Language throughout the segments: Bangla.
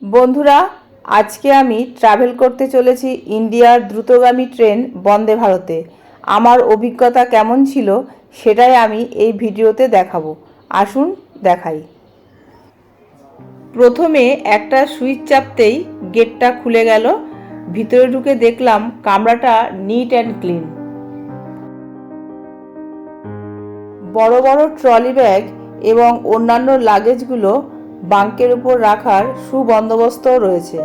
বন্ধুরা, আজকে আমি ট্রাভেল করতে চলেছি ইন্ডিয়ার দ্রুতগামী ট্রেন বন্দে ভারতে। আমার অভিজ্ঞতা কেমন ছিল সেটাই আমি এই ভিডিওতে দেখাবো। আসুন দেখাই। প্রথমে একটা সুইচ চাপতেই গেটটা খুলে গেল। ভিতরে ঢুকে দেখলাম কামরাটা নিট অ্যান্ড ক্লিন। বড় বড় ট্রলি ব্যাগ এবং অন্যান্য লাগেজগুলো বাঙ্কের উপর রাখার সুবন্দোবস্ত রয়েছে।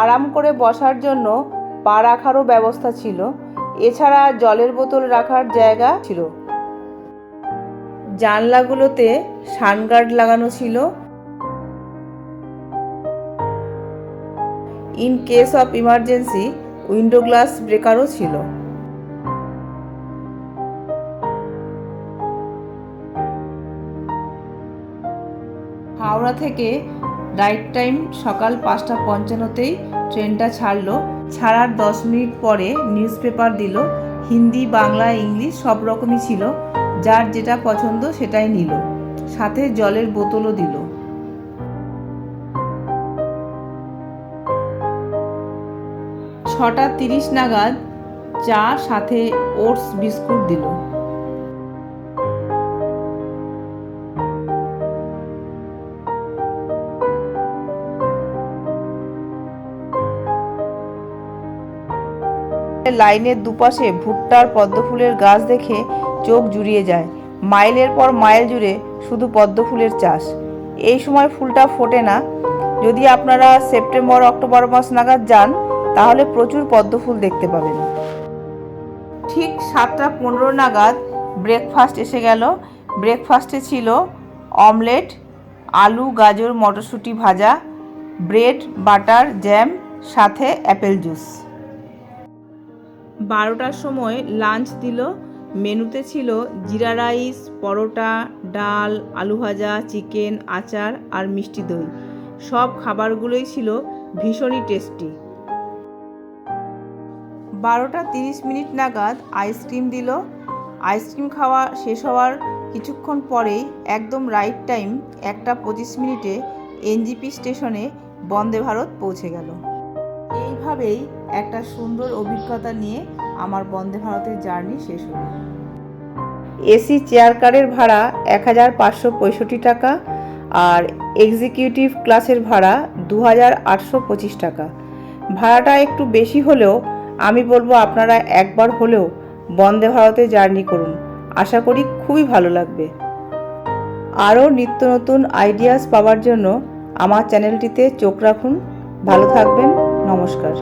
আরাম করে বসার জন্য পা রাখারও ব্যবস্থা ছিল। এছাড়া জলের বোতল রাখার জায়গা ছিল। জানলাগুলোতে সানগার্ড লাগানো ছিল। In case of emergency window glass ব্রেকারও ছিল। হাওড়া থেকে রাইট টাইম সকাল 5:55তেই ট্রেনটা ছাড়লো। ছাড়ার 10 মিনিট পরে নিউজ পেপার দিল। হিন্দি, বাংলা, ইংলিশ সব রকমই ছিল। যার যেটা পছন্দ সেটাই নিল। সাথে জলের বোতলও দিল। 6:30 নাগাদ চা সাথে ওটস বিস্কুট দিল। লাইনের দুপাশে ভুট্টার পদ্মফুলের গাছ দেখে চোখ জুড়িয়ে যায়। মাইলের পর মাইল জুড়ে শুধু পদ্মফুলের চাষ। এই সময় ফুলটা ফোটে না। যদি আপনারা সেপ্টেম্বর অক্টোবর মাস নাগাদ যান তাহলে প্রচুর পদ্মফুল দেখতে পাবেন। ঠিক 7:15 নাগাদ ব্রেকফাস্ট এসে গেল। ব্রেকফাস্টে ছিল অমলেট, আলু, গাজর, মটরশুঁটি ভাজা, ব্রেড, বাটার, জ্যাম, সাথে অ্যাপেল জুস। 12টার সময় লাঞ্চ দিল। মেনুতে ছিল জিরা রাইস, পরোটা, ডাল, আলু ভাজা, চিকেন, আচার আর মিষ্টি দই। সব খাবারগুলোই ছিল ভীষণই টেস্টি। 12:30 নাগাদ আইসক্রিম দিল। আইসক্রিম খাওয়া শেষ হওয়ার কিছুক্ষণ পরেই একদম রাইট টাইম 1:25 এনজিপি স্টেশনে বন্দে ভারত পৌঁছে গেল। এইভাবেই একটা সুন্দর অভিজ্ঞতা নিয়ে আমার বন্দে ভারতের জার্নি শেষ হলো। এসি চেয়ার কারের ভাড়া 1565 টাকা আর এক্সিকিউটিভ ক্লাসের ভাড়া 2825 টাকা। ভাড়াটা একটু বেশি হলেও আমি বলবো আপনারা একবার হলেও বন্দে ভারতে জার্নি করুন। আশা করি খুবই ভালো লাগবে। আরও নিত্য নতুন আইডিয়াস পাওয়ার জন্য আমার চ্যানেলটিতে চোখ রাখুন। ভালো থাকবেন। নমস্কার।